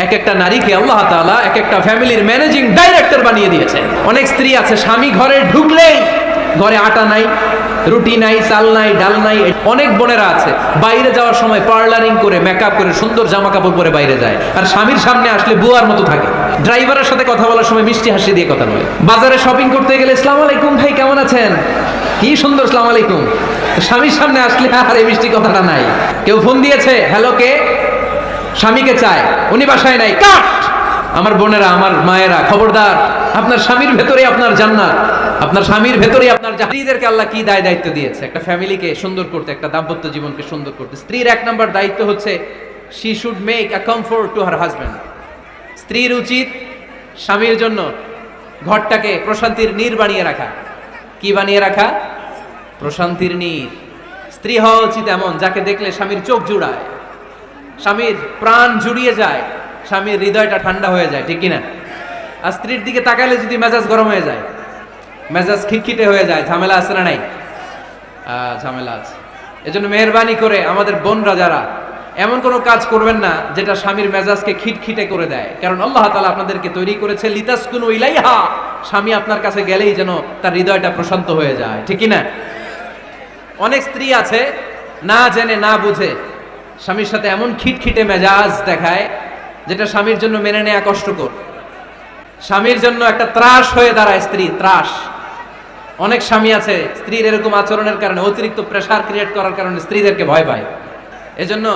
এক একটা নারীকে আল্লাহ তাআলা এক একটা ফ্যামিলির ম্যানেজিং ডাইরেক্টর বানিয়ে দিয়েছে। অনেক স্ত্রী আছে স্বামী ঘরে ঢুকলেই ঘরে আটা নাই, রুটি নাই, চাল নাই, ডাল নাই। অনেক বোনেরা আছে বাইরে যাওয়ার সময় পার্লারিং করে মেকআপ করে সুন্দর জামা কাপড় পরে বাইরে যায়, আর স্বামীর সামনে আসলে বুয়ার মতো থাকে। ড্রাইভারের সাথে কথা বলার সময় মিষ্টি হাসি দিয়ে কথা বলে। বাজারে শপিং করতে গেলে আসসালামু আলাইকুম ভাই কেমন আছেন, কি সুন্দর আসসালামু আলাইকুম। স্বামীর সামনে আসলে আর এই মিষ্টি কথাটা নাই। কেউ ফোন দিয়েছে, হ্যালো কে, স্বামীকে চায়, উনি বাসায় নাই, কাট। আমার বোনেরা, আমার মায়েরা, খবরদার, আপনার স্বামীর ভেতরে আপনার জান্নাত, আপনার স্বামীর ভেতরে আপনার স্ত্রীদেরকে আল্লাহ কি দায়িত্ব দিয়েছে একটা ফ্যামিলিকে সুন্দর করতে, একটা দাম্পত্য জীবনকে সুন্দর করতে। স্ত্রীর এক নম্বর দায়িত্ব হচ্ছে she should make a comfort to her husband. স্ত্রীর উচিত স্বামীর জন্য ঘরটাকে প্রশান্তির নীড় বানিয়ে রাখা। কি বানিয়ে রাখা? প্রশান্তির নীড়। স্ত্রী হওয়া উচিত এমন যাকে দেখলে স্বামীর চোখ জুড়ায়, স্বামীর প্রাণ জুড়িয়ে যায়, স্বামীর হৃদয়টা ঠান্ডা হয়ে যায়, ঠিক কিনা? আর স্ত্রীর দিকে তাকালে যদি মেজাজ গরম হয়ে যায়, মেজাজ খিটখিটে হয়ে যায়, ঝামেলা আছে না নাই? ঝামেলা আছে। এজন্য মেহেরবানি করে আমাদের বোনরা যারা, এমন কোনো কাজ করবেন না যেটা স্বামীর মেজাজকে খিটখিটে করে দেয়। কারণ আল্লাহ তাআলা আপনাদেরকে তৈরি করেছে লিতাসকুনু ইলাইহা, স্বামী আপনার কাছে গেলেই যেন তার হৃদয়টা প্রশান্ত হয়ে যায়, ঠিক কিনা? অনেক স্ত্রী আছে না জেনে না বুঝে স্বামীর সাথে এমন খিটখিটে মেজাজ দেখায় যেটা স্বামীর জন্য মেনে নেওয়া কষ্টকর। স্বামীর জন্য একটা ত্রাস হয়ে দাঁড়ায় স্ত্রী, ত্রাস। অনেক স্বামী আছে স্ত্রীর এরকম আচরণের কারণে, অতিরিক্ত প্রেসার ক্রিয়েট করার কারণে স্ত্রীদেরকে ভয় পায়। এজন্য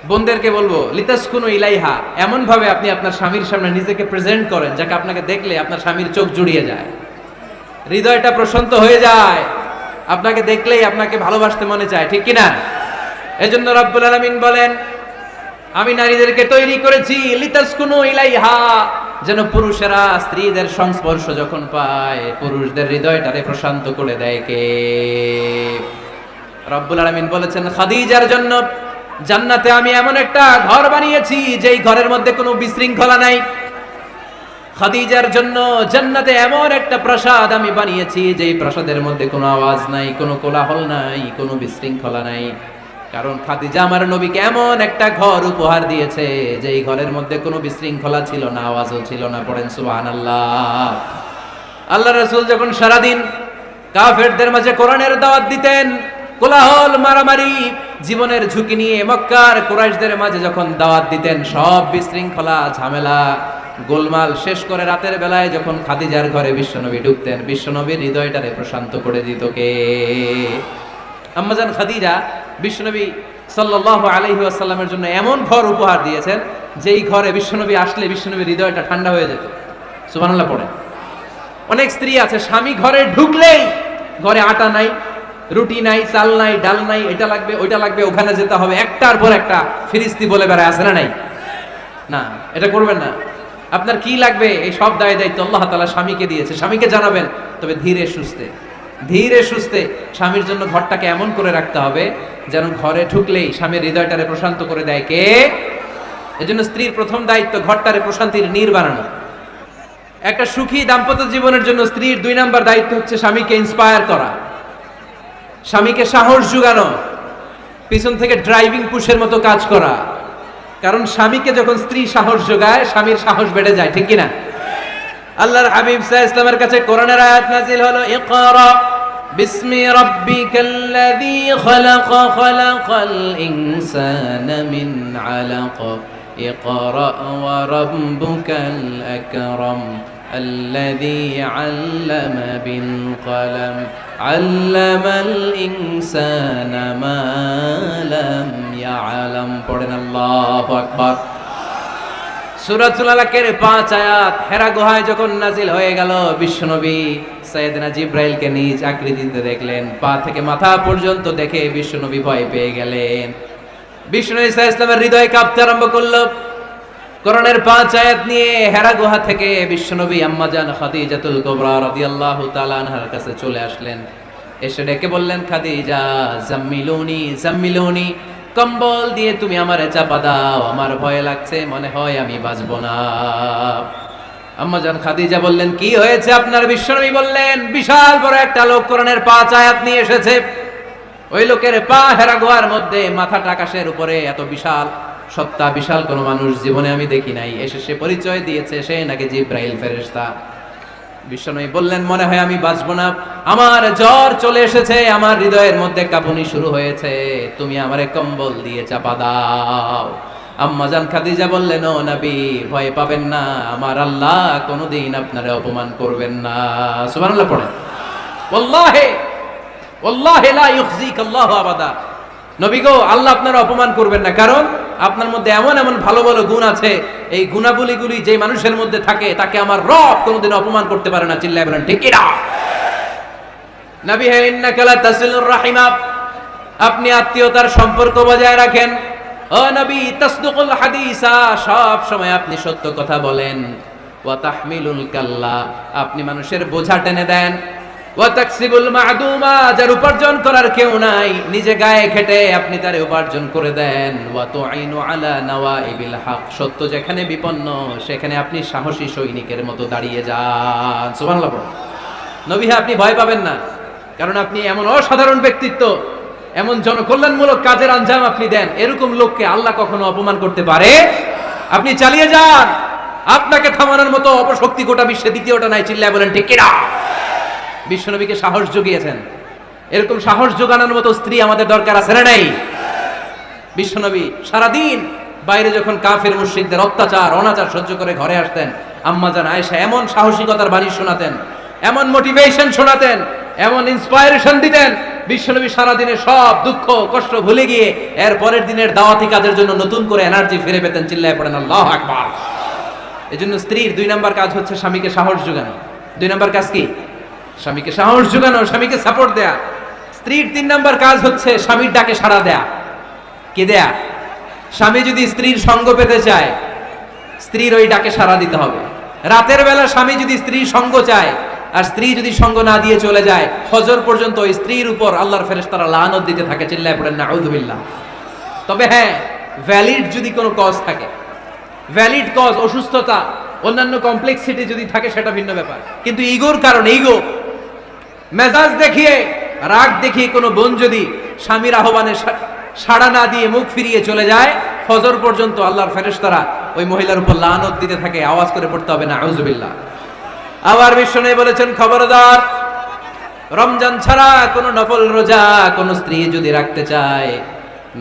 বোনদেরকে বলবো লিতাসকুনু ইলাইহা, এমন ভাবে আপনি আপনার স্বামীর সামনে নিজেকে প্রেজেন্ট করেন যাকে আপনাকে দেখলে আপনার স্বামীর চোখ জুড়িয়ে যায়, হৃদয়টা প্রশান্ত হয়ে যায়, আপনাকে দেখলেই আপনাকে ভালোবাসতে মনে চায়, ঠিক কিনা? এজন্য রব্বুল আলামিন বলেন আমি নারীদেরকে তৈরি করেছি লিতাসকুনু ইলাইহা, যেন পুরুষেরা স্ত্রীদের সংস্পর্শ যখন পায় পুরুষদের হৃদয়টারে প্রশান্ত করে দেয়। কে? রব্বুল আলামিন বলেছেন খাদিজার জন্য জান্নাতে আমি এমন একটা ঘর বানিয়েছি যেই ঘরের মধ্যে কোনো বিশৃঙ্খলা নাই। খাদিজার জন্য জান্নাতে এমন একটা প্রাসাদ আমি বানিয়েছি যেই প্রাসাদের মধ্যে কোনো আওয়াজ নাই, কোনো কোলাহল নাই, কোনো বিশৃঙ্খলা নাই। কারণ খাদিজা আমার নবীকে এমন একটা ঘর উপহার দিয়েছে যেই ঘরের মধ্যে কোনো বিশৃঙ্খলা ছিল না, আওয়াজও ছিল না। পড়েন সুবহানাল্লাহ। আল্লাহ রাসূল যখন সারাদিন কাফেরদের মাঝে কোরআনের দাওয়াত দিতেন, কোলাহল, মারামারি, জীবনের ঝুঁকি নিয়ে মক্কার কুরাইশদের মাঝে যখন দাওয়াত দিতেন, সব বিশৃঙ্খলা, ঝামেলা, গোলমাল শেষ করে রাতের বেলায় যখন খাদিজার ঘরে বিশ্বনবী ঢুকতেন, বিশ্বনবীর হৃদয়টারে প্রশান্ত করে দিত কে? আম্মাজান খাদিজা বিশ্বনবী সাল্লাল্লাহু আলাইহি ওয়াসাল্লামের জন্য এমন ঘর উপহার দিয়েছেন যেই ঘরে বিশ্বনবী আসলে বিশ্বনবীর হৃদয়টা ঠান্ডা হয়ে যেত। সুবহানাল্লাহ পড়েন। অনেক স্ত্রী আছে স্বামী ঘরে ঢুকলেই ঘরে আটা নাই, রুটি নাই, চাল নাই, ডাল নাই, এটা লাগবে ওইটা লাগবে, ওখানে যেতে হবে, একটার পর একটা ফিরিস্তি বলে বেড়ায়, আছে না নাই? না, এটা করবেন না। আপনার কি লাগবে এই সব দায়িত্ব আল্লাহ তাআলা স্বামীকে দিয়েছে, স্বামীকে জানাবেন। তবে ধীরে সুস্থে, ধীরে সুস্থে স্বামীর জন্য ঘরটাকে এমন করে রাখতে হবে যেন ঘরে ঢুকলেই স্বামীর হৃদয়টারে প্রশান্ত করে দেয় কে? এজন্য স্ত্রীর প্রথম দায়িত্ব ঘরটারে প্রশান্তির নীড় বানানো। একটা সুখী দাম্পত্য জীবনের জন্য স্ত্রীর 2 নাম্বার দায়িত্ব হচ্ছে স্বামীকে ইন্সপায়ার করা, স্বামীকে সাহস জোগানো, পিছন থেকে ড্রাইভিং পুশের মতো কাজ করা। কারণ স্বামীকে যখন স্ত্রী সাহস যোগায়, স্বামীর সাহস বেড়ে যায়, ঠিক কিনা? আল্লাহর হাবিব সাল্লাল্লাহু আলাইহি ওয়াসাল্লামের কাছে কোরআনের আয়াত নাযিল হলো, ইকরা বিসমি রাব্বিকাল্লাযী খালাক, খালাকাল ইনসানা মিন আলাক, ইকরা ওয়া রাব্বুকাল আকরাম আল্লাযী আল্লামা বিল কলম আল্লামাল ইনসানা মা লাম ইয়ালাম। পড়েন আল্লাহু আকবার। সূরাতুল আলাকের 5 আয়াত হেরা গুহায় যখন নাজিল হয়ে গেল, বিশ্বনবী সাইয়েদনা জিবরাইলকে নিজ আকৃতিতে দেখলেন, পা থেকে মাথা পর্যন্ত দেখে বিশ্বনবী ভয় পেয়ে গেলেন। বিশ্বনবী সাল্লাল্লাহু আলাইহি ওয়াসাল্লামের হৃদয় কাঁপতে আরম্ভ করলো। কোরআনের 5 আয়াত নিয়ে হেরা গুহা থেকে বিশ্বনবী আম্মাজান খাদিজাতুল কুবরা রাদিয়াল্লাহু তাআলা আনহার কাছে চলে আসলেন। এসে ডেকে বললেন, খাদিজা জাম্মিলুনি জাম্মিলুনি, কম্বল দিয়ে তুমি আমারে চাপা দাও, আমার ভয় লাগছে, মনে হয় আমি বাঁচবো না। আম্মাজান খাদিজা বললেন, কি হয়েছে আপনার? বিশ্বনবী বললেন, বিশাল বড় একটা লোক কোরআনের 5 আয়াত নিয়ে এসেছে। ওই লোকের পা হেরা গুহার মধ্যে, মাথাটা আকাশের উপরে, এত বিশাল সত্তা বিশাল কোন মানুষ জীবনে আমি দেখি নাই, এসে সে পরিচয় দিয়েছে সে নাকি জিব্রাইল ফেরেশতা। বিশ্বনবী বললেন, মনে হয় আমি বাঁচবো না, আমার জ্বর চলে এসেছে, আমার হৃদয়ের মধ্যে কাঁপুনি শুরু হয়েছে, তুমি আমারে কম্বল দিয়ে চাপা দাও। আম্মা জান খাদিজা বললেন, ও নবী ভয় পাবেন না, আমার আল্লাহ কোনোদিন আপনারে অপমান করবেন না। সুবহানাল্লাহ পড়েন। ওয়াল্লাহি ওয়াল্লাহি লা ইউখজিক আল্লাহু আবাদা। নবী গো, আল্লাহ আপনারা অপমান করবেন না, কারণ আপনার মধ্যে এমন এমন ভালো ভালো গুণ আছে, এই গুণাবলীগুলি যে মানুষের মধ্যে থাকে তাকে আমার রব কোনোদিন অপমান করতে পারে না। চিল্লায় বলেন ঠিক কিনা? নবী হে, ইন্নাকা লা তাসিলুর রাহিমা, আপনি আত্মীয়তার সম্পর্ক বজায় রাখেন। ও নবী, তাসদুকুল হাদিসা, সব সময় আপনি সত্য কথা বলেন। ওয়া তাহমিলুল কাল্লা, আপনি মানুষের বোঝা টেনে দেন। ওয়া তাকসিবুল মা'দুমা, যার উপার্জন করার কেউ নাই, নিজে গায়ে খেটে আপনি তারে উপার্জন করে দেন। ওয়া তুঈনু আলা নাওয়াইবিল হক, সত্য যেখানে বিপন্ন সেখানে আপনি সাহসী সৈনিকের মতো দাঁড়িয়ে যান। সুবহানাল্লাহ। নবী হে, আপনি ভয় পাবেন না, কারণ আপনি এমন অসাধারণ ব্যক্তিত্ব, এমন জনকল্যাণমূলক কাজের আঞ্জাম আপনি দেন, এরকম লোককে আল্লাহ কখনো অপমান করতে পারে? আপনি চালিয়ে যান, আপনাকে থামানোর মতো অপশক্তি গোটা বিশ্বে দ্বিতীয়টা নাই। চিল্লায় বলেন ঠিক কিনা? বিশ্বনবীকে সাহস জুগিয়েছেন, এরকম সাহস জোগানোর মতো স্ত্রী আমাদের দরকার আছে না নাই? বিশ্বনবী সারাদিন বাইরে যখন কাফের মুশরিকদের অত্যাচার অনাচার সহ্য করে ঘরে আসতেন, আম্মা জান আয়েশা এমন সাহসিকতার বাণী শোনাতেন, এমন মোটিভেশন শোনাতেন, এমন ইন্সপায়ারেশন দিতেন, বিশ্বনবী সারাদিনে সব দুঃখ কষ্ট ভুলে গিয়ে এর পরের দিনের দাওয়াতি কাজের জন্য নতুন করে এনার্জি ফিরে পেতেন। চিল্লায় পড়েন আল্লাহু আকবার। এজন্য স্ত্রীর 2 নাম্বার কাজ হচ্ছে স্বামীকে সাহস জোগানো। 2 নাম্বার কাজ কি? স্বামীকে সাহস জোগানো, স্বামীকে সাপোর্ট দেয়া। স্ত্রীর 3 নাম্বার কাজ হচ্ছে স্বামীর ডাকে সাড়া দেয়া। কে দেয়া? স্বামী যদি স্ত্রীর সঙ্গ পেতে চায়, স্ত্রীর ওই ডাকে সাড়া দিতে হবে। রাতের বেলা স্বামী যদি স্ত্রীর সঙ্গ চায়, আর স্ত্রী যদি সঙ্গ না দিয়ে চলে যায়, ফজর পর্যন্ত ওই স্ত্রীর উপর আল্লাহর ফেরেশতারা লানত দিতে থাকে। চিল্লায় পড়েন নাউযুবিল্লাহ। তবে হ্যাঁ, ভ্যালিড যদি কোনো কজ থাকে, ভ্যালিড কজ, অসুস্থতা, অন্যান্য কমপ্লেক্সিটি যদি থাকে সেটা ভিন্ন ব্যাপার, কিন্তু ইগোর কারণে, ইগো, মেজাজ দেখিয়ে, রাগ দেখিয়ে কোনো বোন যদি স্বামীর আহ্বানে সাড়া না দিয়ে মুখ ফিরিয়ে চলে যায়, ফজর পর্যন্ত আল্লাহর ফেরেশতারা ওই মহিলার উপর লানত দিতে থাকে। আওয়াজ করে পড়তে হবে নাউযুবিল্লাহ। আবার বিশ্বনবী বলেছেন, খবরদার, রমজান ছাড়া কোনো নফল রোজা কোনো স্ত্রী যদি রাখতে চায়,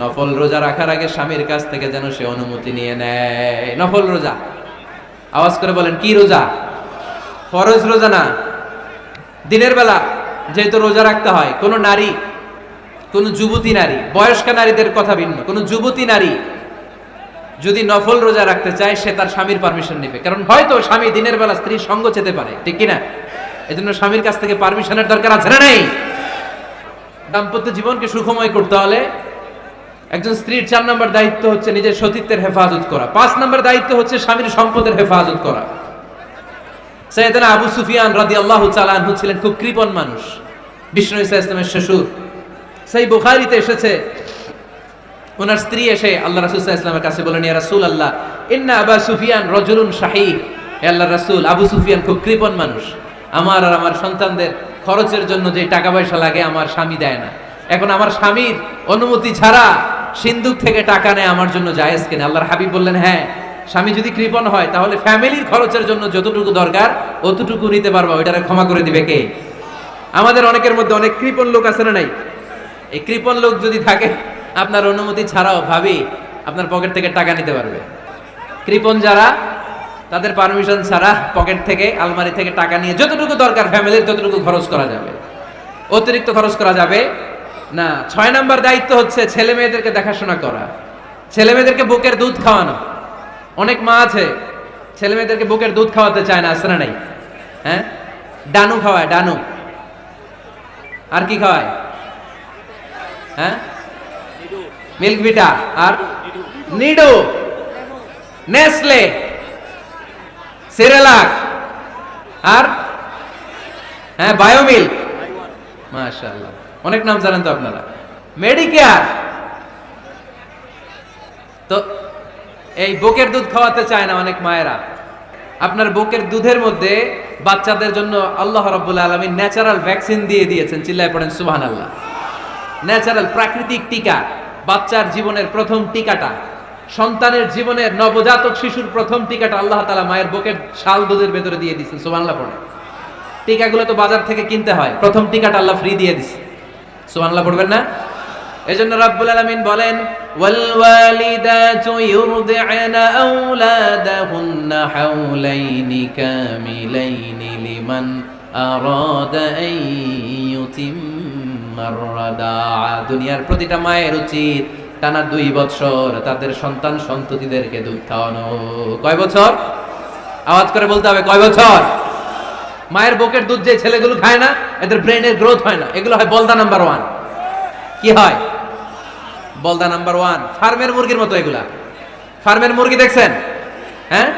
নফল রোজা রাখার আগে স্বামীর কাছ থেকে যেন সে অনুমতি নিয়ে নেয়। নফল রোজা, আওয়াজ করে বলেন কি রোজা? ফরজ রোজা না। দিনের বেলা যেহেতু রোজা রাখতে হয়, কোন নারী, কোন যুবতী নারী, বয়স্ক নারীদের কথা ভিন্ন, কোন যুবতী নারী যদি নফল রোজা রাখতে চায়, সে তার স্বামীর পারমিশন নেবে। কারণ হয়তো স্বামী দিনের বেলা স্ত্রীর সঙ্গ চেতে পারে, ঠিক কিনা? এজন্য স্বামীর কাছ থেকে পারমিশনের দরকার আছে না নেই? দাম্পত্য জীবনকে সুখময় করতে হলে একজন স্ত্রীর 4 নম্বর দায়িত্ব হচ্ছে নিজের সতীত্বের হেফাজত করা। 5 নম্বর দায়িত্ব হচ্ছে স্বামীর সম্পদের হেফাজত করা। সাইয়েদনা আবু সুফিয়ান রাদিয়াল্লাহু তাআলা আনহু ছিলেন খুব কৃপণ মানুষ, বিষ্ণু ইসা ইসলামের শ্বশুর। সেই বুখারীতে এসেছে, ওনার স্ত্রী এসে আল্লাহ রাসূল সাল্লাল্লাহু আলাইহি ওয়াসাল্লামের কাছে বলেন, ইয়া রাসূলুল্লাহ, ইন্না আবা সুফিয়ান রাজুলুন শাহী। হে আল্লাহর রাসূল, আবু সুফিয়ান খুব কৃপণ মানুষ, আমার আর আমার সন্তানদের খরচের জন্য যে টাকা পয়সা লাগে আমার স্বামী দেয় না। এখন আমার স্বামীর অনুমতি ছাড়া সিন্ধুক থেকে টাকা নেয় আমার জন্য জায়েজ কিনা? আল্লাহর হাবিব বললেন, হ্যাঁ, স্বামী যদি কৃপণ হয় তাহলে ফ্যামিলির খরচের জন্য যতটুকু দরকার অতটুকু নিতে পারবা, ওইটারে ক্ষমা করে দিবে কে? আমাদের অনেকের মধ্যে অনেক কৃপণ লোক আছে না নাই? এই কৃপণ লোক যদি থাকে, আপনার অনুমতি ছাড়াও ভাবি আপনার পকেট থেকে টাকা নিতে পারবে। কৃপণ যারা, তাদের পারমিশন ছাড়া পকেট থেকে, আলমারি থেকে টাকা নিয়ে যতটুকু দরকার ফ্যামিলির ততটুকু খরচ করা যাবে, অতিরিক্ত খরচ করা যাবে না। 6 নম্বর দায়িত্ব হচ্ছে ছেলে মেয়েদেরকে দেখাশোনা করা, ছেলে মেয়েদেরকে বুকের দুধ খাওয়ানো। অনেক মা আছে ছেলে মেয়েদেরকে বুকের দুধ খাওয়াতে চায় না, আছে না নাই? হ্যাঁ, ডানু খাওয়ায়, ডানু। আর কি খাওয়ায়? হ্যাঁ, মিল্ক ভিটা, আর নিডো, নেসলে, সেরেলাক, আর হ্যাঁ বায়োমিল্ক। মাশাআল্লাহ, অনেক নাম জানেন তো আপনারা। মেডিকেয়ার। তো এই বুকের দুধ খাওয়াতে চায় না অনেক মায়েরা। আপনার বুকের দুধের মধ্যে বাচ্চাদের জন্য আল্লাহ রাব্বুল আলামিন ন্যাচারাল ভ্যাকসিন দিয়ে দিয়েছেন। চিল্লায় পড়েন সুবহানাল্লাহ। ন্যাচারাল, প্রাকৃতিক টিকা, বাচ্চার জীবনের প্রথম টিকাটা সন্তানের জীবনের নবজাতক শিশুর প্রথম টিকাটা আল্লাহ তাআলা মায়ের বুকের শাল দুধের ভেতরে দিয়ে দিয়েছেন। সুবহানাল্লাহ পড়ে। টিকাগুলো তো বাজার থেকে কিনতে হয়, প্রথম টিকাটা আল্লাহ ফ্রি দিয়ে দিয়েছে। সুবহানাল্লাহ পড়বেন না? এজন্য রাব্বুল আলামিন বলেন, ওয়াল ওয়ালিদাতু ইউরদি'না আওলাদাহুন্না হাওলাইনি কামিলাইনি লিমান আরাদা আন ইউতিম্মার রাদা'a। দুনিয়ার প্রতিটা মায়ের উচিত টানা 2 বছর তাদের সন্তান সন্ততিদেরকে দুধ খাওয়ানো। কয় বছর? আওয়াজ করে বলতে হবে, কয় বছর? মায়ের বুকের দুধ যে ছেলেগুলো খায় না, এদের ব্রেনের গ্রোথ হয় না। এগুলো হয় বলদা নাম্বার 1। কি হয়? বলদা নাম্বার 1। ফার্মের মুরগির মতো এগুলা। ফার্মের মুরগি দেখছেন? হ্যাঁ,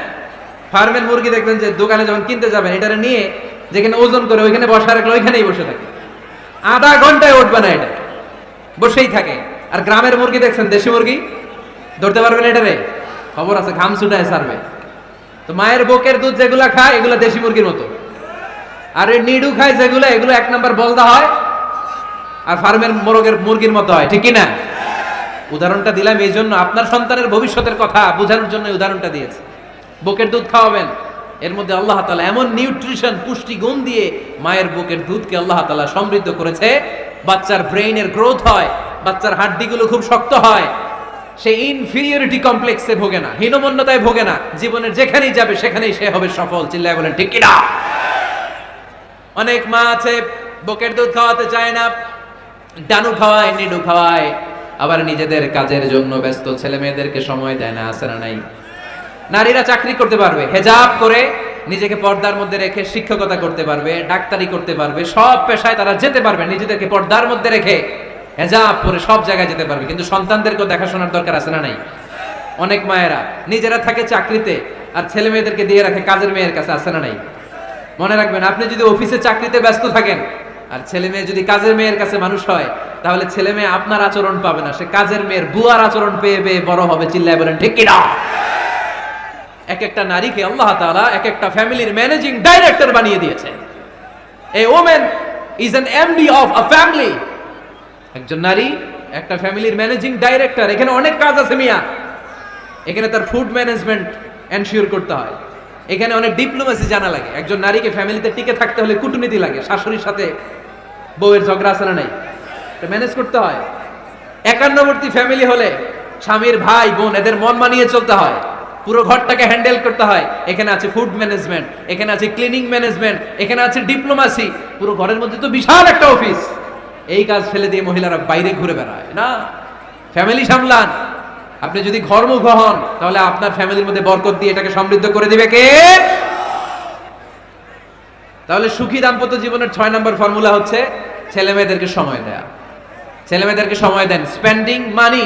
ফার্মের মুরগি দেখবেন যে দোকানে যখন কিনতে যাবেন, এটারে নিয়ে যেখানে ওজন করে ওইখানে বসা রাখলে ওইখানেই বসে থাকে, আধা ঘন্টায় উঠবে না, এটা বসেই থাকে। আর গ্রামের মুরগি দেখছেন, দেশি মুরগি, ধরতে পারবেন এটারে? খবর আছে, ঘাম ছুটায় সারবে। তো মায়ের বুকের দুধ যেগুলা খায় এগুলা দেশি মুরগির মতো, আর এই নিডু খায় যেগুলো, এগুলো 1 নাম্বার বলদা হয়, আর ফার্মের মুরগির মতো হয়। ঠিক কি না? উদাহরণটা দিলাম এই জন্য, আপনার সন্তানের ভবিষ্যতের কথা বোঝানোর জন্য উদাহরণটা দিয়েছে। বুকের দুধ খাওয়াবেন, এর মধ্যে আল্লাহ তাআলা এমন নিউট্রিশন, পুষ্টি গুণ দিয়ে মায়ের বুকের দুধকে আল্লাহ তাআলা সমৃদ্ধ করেছে। বাচ্চার ব্রেইনের গ্রোথ হয়, বাচ্চার হাড্ডিগুলো খুব শক্ত হয়, সে ইনফিরিয়রিটি কমপ্লেক্সে ভোগে না, হীনমন্যতায় ভোগে না। জীবনের যেখানেই যাবে সেখানেই সে হবে সফল। চিল্লায় বলেন ঠিক কি না? অনেক মা আছে বুকের দুধ খাওয়াতে চায় না, ডানু খাওয়ায়, নিডু খাওয়ায়, আবার নিজেদের কাজের জন্য ব্যস্ত, ছেলে মেয়েদেরকে সময় দেয় না। আছে না নাই? নারীরা চাকরি করতে পারবে, হেজাব করে নিজেকে পর্দার মধ্যে রেখে শিক্ষকতা করতে পারবে, ডাক্তারি করতে পারবে, সব পেশায় তারা যেতে পারবে, নিজেদেরকে পর্দার মধ্যে রেখে হেজাব পরে সব জায়গায় যেতে পারবে। কিন্তু সন্তানদেরকেও দেখাশোনার দরকার আছে না নাই? অনেক মায়েরা নিজেরা থাকে চাকরিতে আর ছেলে মেয়েদেরকে দিয়ে রাখে কাজের মেয়ের কাছে। আছে না নাই? মনে রাখবেন, আপনি যদি অফিসে চাকরিতে ব্যস্ত থাকেন আর ছেলে মেয়ে যদি কাজের মেয়ের কাছে মানুষ হয়, তাহলে ছেলে মেয়ে আপনার আচরণ পাবে না, সে কাজের মেয়ের বুয়ার আচরণ পেয়ে পেয়ে বড় হবে। চিল্লায় বলেন ঠিক কি না? এক একটা নারীকে আল্লাহ তাআলা এক একটা ফ্যামিলির ম্যানেজিং ডাইরেক্টর বানিয়ে দিয়েছে। A woman is an MD of a family. একজন নারী একটা ফ্যামিলির ম্যানেজিং ডাইরেক্টর। এখানে অনেক কাজ আছে মিয়া। এখানে তার ফুড ম্যানেজমেন্ট এনশিওর করতে হয়, এখানে অনেক ডিপ্লোমেসি জানা লাগে। একজন নারীকে ফ্যামিলিতে টিকে থাকতে হলে কূটনীতি লাগে, শাশুড়ির সাথে বউয়ের ঝগড়া আছে না নাই, এটা ম্যানেজ করতে হয়। একান্নবর্তী ফ্যামিলি হলে স্বামীর ভাই বোন এদের মন মানিয়ে চলতে হয়, পুরো ঘরটাকে হ্যান্ডেল করতে হয়। এখানে আছে ফুড ম্যানেজমেন্ট, এখানে আছে ক্লিনিং ম্যানেজমেন্ট, এখানে আছে ডিপ্লোমাসি। পুরো ঘরের মধ্যে তো বিশাল একটা অফিস। এই কাজ ফেলে দিয়ে মহিলারা বাইরে ঘুরে বেড়ায় না। ফ্যামিলি সামলান। আপনি যদি ঘরমুখ হন তাহলে আপনার ফ্যামিলির মধ্যে বরকত দিয়ে এটাকে সমৃদ্ধ করে দিবে কে? তাহলে সুখী দাম্পত্য জীবনের 6 নম্বর ফর্মুলা হচ্ছে ছেলে মেয়েদেরকে সময় দেয়া। ছেলে মেয়েদেরকে সময় দেন। Spending money,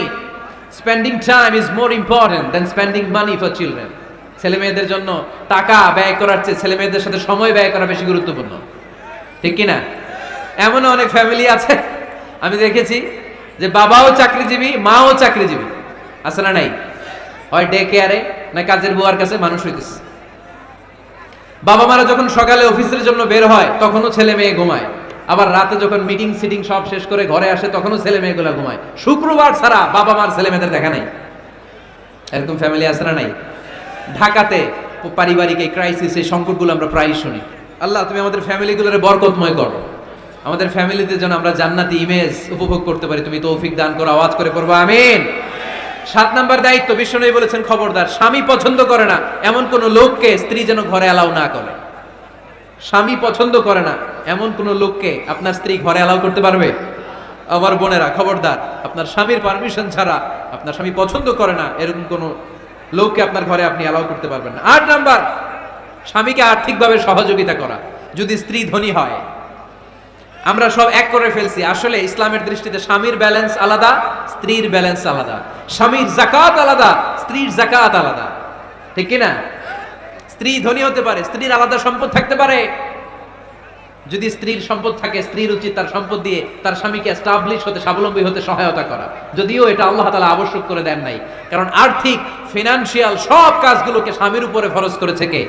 spending time is more important than spending money for children. ছেলে মেয়েদের জন্য টাকা ব্যয় করার চেয়ে ছেলে মেয়েদের সাথে সময় ব্যয় করা বেশি গুরুত্বপূর্ণ। ঠিক কি না? এমন অনেক ফ্যামিলি আছে আমি দেখেছি যে বাবাও চাকরিজীবী, মাও চাকরিজীবী। আছে না নাই? হয় ডে কেয়ারে না কাজের বুয়ার কাছে মানুষ হইতেছে। বাবা মারা যখন সকালে অফিসের জন্য বের হয় তখনও ছেলে মেয়ে ঘুমায়, আবার রাতে যখন মিটিং সিটিং সব শেষ করে ঘরে আসে তখনও ছেলে মেয়েগুলা ঘুমায়। শুক্রবার ছাড়া বাবা মার ছেলে মেয়েদের দেখা নাই। এরকম ফ্যামিলি আছে না নাই? ঢাকাতে পারিবারিক এই ক্রাইসিস, এই সংকটগুলো আমরা প্রায়ই শুনি। আল্লাহ তুমি আমাদের ফ্যামিলিগুলোরে বরকতময় করো, আমাদের ফ্যামিলিতে যেন আমরা জান্নাতি ইমেজ উপভোগ করতে পারি, তুমি তৌফিক দান করো। আওয়াজ করে পড়বো আমিন। 7 নাম্বার দায়িত্ব, বিশ্বনবী বলেছেন খবরদার, স্বামী পছন্দ করে না এমন কোন লোককে স্ত্রী যেন ঘরে অ্যালাউ না করে। স্বামী পছন্দ করে না এমন কোন লোককে আপনার স্ত্রী ঘরে অ্যালাউ করতে পারবে? আমার বোনেরা খবরদার, আপনার স্বামীর পারমিশন ছাড়া, আপনার স্বামী পছন্দ করে না এরকম কোন লোককে আপনার ঘরে আপনি অ্যালাউ করতে পারবেন না। 8 নাম্বার, স্বামীকে আর্থিকভাবে সহযোগিতা করা, যদি স্ত্রী ধনী হয়। আমরা সব এক করে ফেলছি, আসলে ইসলামের দৃষ্টিতে স্বামীর ব্যালেন্স আলাদা, স্ত্রীর ব্যালেন্স আলাদা। স্বামীর যাকাত আলাদা, স্ত্রীর যাকাত আলাদা। ঠিক কি না? স্ত্রী ধনী হতে পারে, স্ত্রীর আলাদা সম্পদ থাকতে পারে। যদি স্ত্রীর সম্পদ থাকে, স্ত্রীর উচিত তার সম্পদ দিয়ে তার স্বামীকে এস্টাবলিশ হতে, স্বাবলম্বী হতে সহায়তা করা। যদিও এটা আল্লাহ তাআলা আবশ্যক করে দেন নাই, কারণ আর্থিক ফিনান্সিয়াল সব কাজগুলোকে স্বামীর উপরে ফরজ করেছে কে?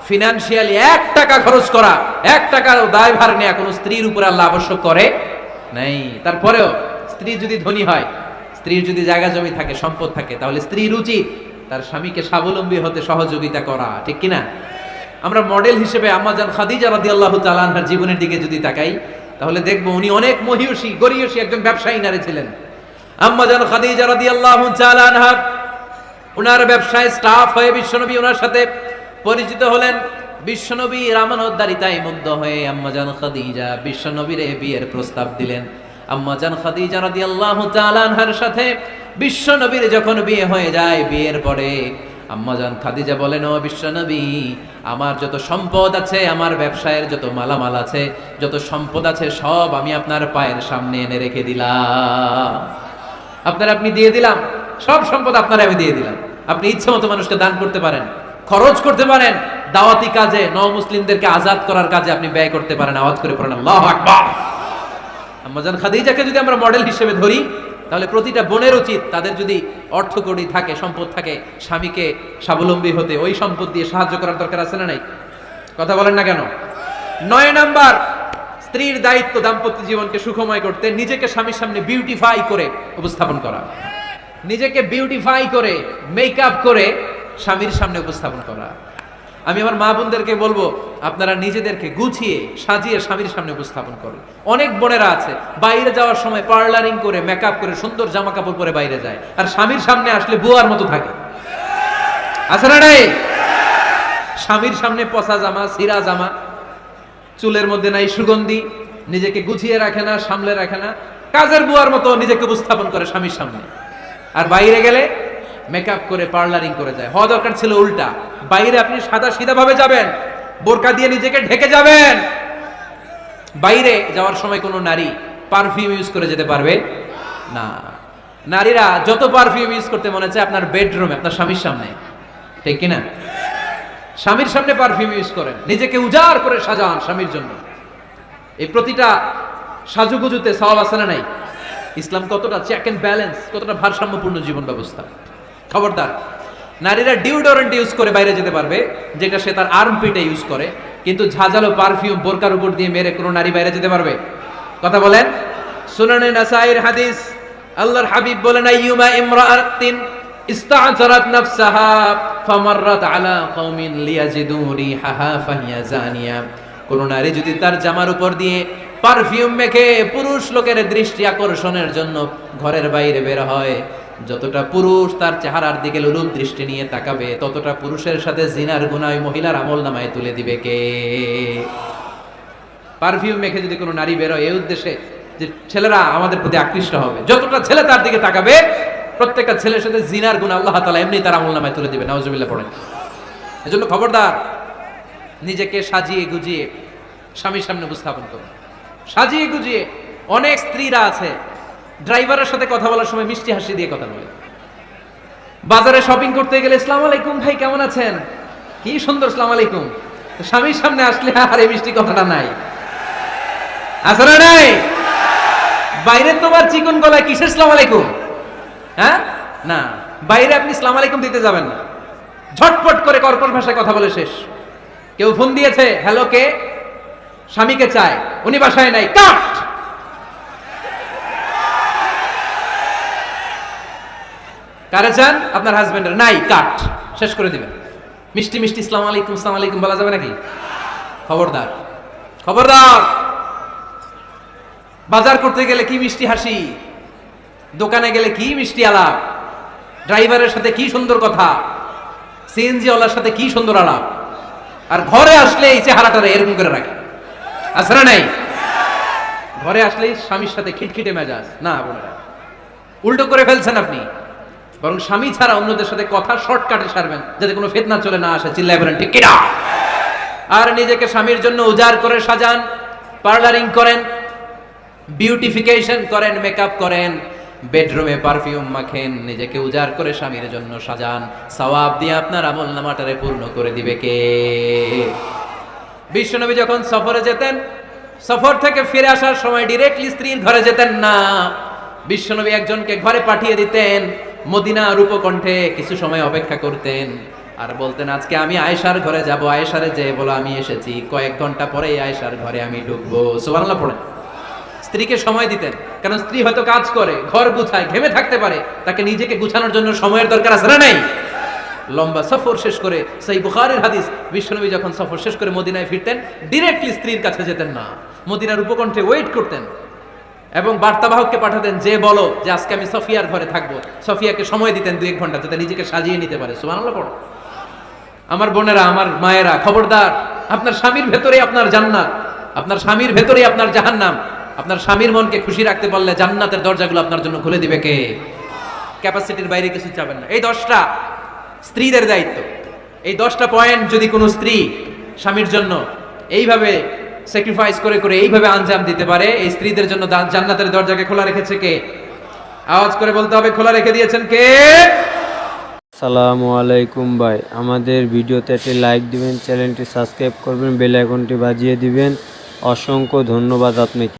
ফিনান্সিয়ালি 1 টাকা খরচ করা, 1 টাকার দায়ভার নেওয়া কোন স্ত্রীর উপরে আল্লাহ আবশ্যক করে নাই। তারপরেও স্ত্রী যদি ধনী হয়, স্ত্রীর যদি জায়গা জমি থাকে, সম্পদ থাকে, তাহলে স্ত্রীর উচিত তার স্বামীকে স্বাবলম্বী হতে সহযোগিতা করা, ঠিক কিনা? আমরা মডেল হিসেবে আম্মাজান খাদিজা রাদিয়াল্লাহু তাআলা আনহার জীবনের দিকে যদি তাকাই, তাহলে দেখবো উনি অনেক মহিয়সী গরিয়সী একজন ব্যবসায়ী নারী ছিলেন। আম্মাজান খাদিজা রাদিয়াল্লাহু তাআলা আনহা ওনার ব্যবসায় স্টাফ হয়ে বিশ্বনবী ওনার সাথে পরিচিত হলেন। বিশ্বনবীর আমানতদারিতায় মুগ্ধ হয়ে আম্মাজান খাদিজা বিশ্বনবীর বিয়ের প্রস্তাব দিলেন। আম্মাজান খাদিজা রাদিয়াল্লাহু তাআলা আনহার সাথে বিশ্বনবীর যখন বিয়ে হয়ে যায়, বিয়ের পরে আম্মাজান খাদিজা বলেন, ও বিশ্বনবী, আমার যত সম্পদ আছে, আমার ব্যবসায়ের যত মালামাল আছে, যত সম্পদ আছে, সব আমি আপনার পায়ের সামনে এনে রেখে দিলাম। আপনি দিয়ে দিলাম, সব সম্পদ আপনার আমি দিয়ে দিলাম। আপনি ইচ্ছে মতো মানুষকে দান করতে পারেন, খরচ করতে পারেন, দাওয়াতি কাজে, মুসলিমদেরকে আজাদ করার কাজে আপনি ব্যয় করতে পারেন। আওয়াজ করে পড়েন আল্লাহু আকবার। আম্মাজান খাদিজাকে যদি আমরা মডেল হিসেবে ধরি, তাহলে প্রতিটা বোনের উচিত তাদের যদি অর্থকড়ি থাকে, সম্পদ থাকে, স্বামীকে স্বাবলম্বী হতে ওই সম্পদ দিয়ে সাহায্য করার দরকার আছে না নাই? কথা বলেন না কেন? 9 নাম্বার, স্ত্রীর দায়িত্ব দাম্পত্য জীবনকে সুখময় করতে নিজেকে স্বামীর সামনে বিউটিফাই করে উপস্থাপন করা। নিজেকে বিউটিফাই করে, মেকআপ করে স্বামীর সামনে উপস্থাপন করা। আমি আমার মা বোনদেরকে বলবো, আপনারা নিজেদেরকে গুছিয়ে সাজিয়ে স্বামীর সামনে উপস্থাপন করুন। অনেক বোনেরা আছে বাইরে যাওয়ার সময় পার্লারিং করে, মেকআপ করে, সুন্দর জামা কাপড় পরে বাইরে যায়, আর স্বামীর সামনে আসলে বুয়ার মতো থাকে। আছে না নাই? স্বামীর সামনে পচা জামা, ছিঁড়া জামা, চুলের মধ্যে নাই সুগন্ধি, নিজেকে গুছিয়ে রাখে না, সামলে রাখে না, কাজের বুয়ার মতো নিজেকে উপস্থাপন করে স্বামীর সামনে। আর বাইরে গেলে মেকআপ করে, পার্লারিং করে যায়। হওয়া দরকার ছিল উল্টা। বাইরে আপনি সাদা সিধা ভাবে যাবেন, বোরকা দিয়ে নিজেকে ঢেকে যাবেন। বাইরে যাওয়ার সময় কোনো নারী পারফিউম ইউজ করে যেতে পারবে না। নারীরা যত পারফিউম ইউজ করতে মনে চায় আপনার বেডরুমে, আপনার স্বামীর সামনে, ঠিক কিনা? স্বামীর সামনে পারফিউম ইউজ করেন, নিজেকে উজাড় করে সাজান স্বামীর জন্য। এই প্রতিটা সাজুগুজুতে সওয়াব আছে না নাই? ইসলাম কতটা চেক এন্ড ব্যালেন্স, কতটা ভারসাম্যপূর্ণ জীবন ব্যবস্থা। খবরদার, নারীরা ডিওডোরেন্ট ইউজ করে বাইরে যেতে পারবে, যেটা সে তার আর্মপিটে ইউজ করে, কিন্তু ঝাঁঝালো পারফিউম বোরকার উপর দিয়ে মেরে কোনো নারী বাইরে যেতে পারবে? কথা বলেন। সুনানে নাসাইর হাদিস, আল্লাহর হাবিব বলেন, আইয়ুমা ইমরাআতিন ইস্তা'জারাত নাফসাহা ফামাররাত আলা কওমিন লিয়াজিদু রিহাহা ফাহিয়া জানিয়া। কোন নারী যদি তার জামার উপর দিয়ে পারফিউম মেখে পুরুষ লোকের দৃষ্টি আকর্ষণের জন্য ঘরের বাইরে বের হয়, যতটা পুরুষ তার চেহারার দিকে লোলুপ দৃষ্টি নিয়ে তাকাবে, ততটা পুরুষের সাথে জিনার গুনাহ ওই মহিলার আমলনামায় তুলে দিবে কে? পারফিউম মেখে যদি কোনো নারী বের হয় এই উদ্দেশ্যে যে ছেলেরা আমাদের প্রতি আকৃষ্ট হবে, যতটা ছেলে তার দিকে তাকাবে, প্রত্যেকটা ছেলের সাথে জিনার গুনাহ আল্লাহ তাআলা এমনি তার আমলনামায় তুলে দিবে। নাউজুবিল্লাহ পড়েন। এজন্য খবরদার, নিজেকে সাজিয়ে গুজিয়ে স্বামীর সামনে উপস্থাপন করুন। সাজিয়ে গুজিয়ে। অনেক স্ত্রীরা আছে ড্রাইভারের সাথে কথা বলার সময় মিষ্টি হাসি দিয়ে কথা বলে। বাজারে শপিং করতে গেলে আসসালামু আলাইকুম ভাই, কেমন আছেন? কি সুন্দর আসসালামু আলাইকুম। স্বামীর সামনে আসলে আর এই মিষ্টি কথাটা নাই। আছে না নাই? বাইরে তোমার চিকন গলায় কিসের আসসালামু আলাইকুম? হ্যাঁ, না, বাইরে আপনি আসসালামু আলাইকুম দিতে যাবেন না, ঝটপট করে কর্কশ ভাষায় কথা বলে শেষ। কেউ ফোন দিয়েছে, হ্যালো কে? স্বামীকে চায়, উনি বাসায় নাই, কাট। কারে চান? আপনার হাজবেন্ডের, নাই, কাট, শেষ করে দিবেন। মিষ্টি মিষ্টি আসসালামু আলাইকুম, আসসালামু আলাইকুম বলা যাবে নাকি? খবরদার, খবরদার। বাজার করতে গেলে কি মিষ্টি হাসি, দোকানে গেলে কি মিষ্টি আলাপ, ড্রাইভারের সাথে কি সুন্দর কথা, সিএনজি ওয়ালার সাথে কি সুন্দর আলাপ, আর ঘরে আসলে এই চেহারাটারে এরকম করে রাখে। আছে না নাই? ঘরে আসলেই স্বামীর সাথে খিটখিটে মেজাজ। না বোনেরা, উল্টো করে ফেলছেন আপনি। বরং স্বামী ছাড়া অন্যদের সাথে কথা শর্টকাটে সারবেন, যাতে কোনো ফিতনা চলে না আসে। চিল্লায় বলেন ঠিক কিনা? আর নিজেকে স্বামীর জন্য উজাড় করে সাজান, পার্লারিং করেন, বিউটিফিকেশন করেন, মেকআপ করেন, বেডরুমে পারফিউম মাখেন, নিজেকে উজাড় করে স্বামীর জন্য সাজান। সওয়াব দিয়ে আপনার আমলনামাটারে পূর্ণ করে দিবে কে? বিশ্বনবী যখন সফরে যেতেন, সফর থেকে ফিরে আসার সময় ডিরেক্টলি স্ত্রীর ঘরে যেতেন না। বিশ্বনবী একজনকে ঘরে পাঠিয়ে দিতেন, মদিনা রূপকণ্ঠে কিছু সময় অপেক্ষা করতেন, আর বলতেন আজকে আমি আয়েশার ঘরে যাব। আয়েশারে যে বলো আমি এসেছি, কয়েক ঘন্টা পরে আয়েশার ঘরে আমি ঢুকবো। সুবহানাল্লাহ পড়েন। স্ত্রীকে সময় দিতেন, কারণ স্ত্রী হয়তো কাজ করে, ঘর গুছায়, ঘেমে থাকতে পারে, তাকে নিজেকে গুছানোর জন্য সময়ের দরকার আছে না নাই? লম্বা সফর শেষ করে, সেই বুখারীর হাদিস, বিশ্বনবী যখন সফর শেষ করে মদিনায় ফিরতেন, ডিরেক্টলি স্ত্রীর কাছে যেতেন না, মদিনার উপকণ্ঠে ওয়েট করতেন এবং বার্তাবাহককে পাঠাতেন, যে বলো যে আজকে আমি সফিয়ার ঘরে থাকবো। সফিয়াকে সময় দিতেন 2-1 ঘন্টা, যাতে নিজেকে সাজিয়ে নিতে পারে। সুবহানাল্লাহ পড়ো। আমার বোনেরা, আমার মায়েরা, খবরদার, আপনার স্বামীর ভেতরে আপনার জান্নাত, আপনার স্বামীর ভেতরে আপনার জাহান্নাম। আপনার স্বামীর মনকে খুশি রাখতে পারলে জান্নাতের দরজাগুলো আপনার জন্য খুলে দিবে কে? ক্যাপাসিটির বাইরে কিছু চাবেন না। এই 10টা স্ত্রীদের দায়িত্ব। এই 10টা পয়েন্ট যদি কোনো স্ত্রী স্বামীর জন্য এইভাবে স্যাক্রিফাইস করে করে এইভাবে আঞ্জাম দিতে পারে, এই স্ত্রীদের জন্য জান্নাতের দরজাকে খোলা রেখেছে কে? আওয়াজ করে বলতে হবে, খোলা রেখে দিয়েছেন কে? আসসালামু আলাইকুম ভাই, আমাদের ভিডিওতে একটি লাইক দিবেন, চ্যানেলটি সাবস্ক্রাইব করবেন, বেল আইকনটি বাজিয়ে দিবেন। অসংখ্য ধন্যবাদ আপনাকে।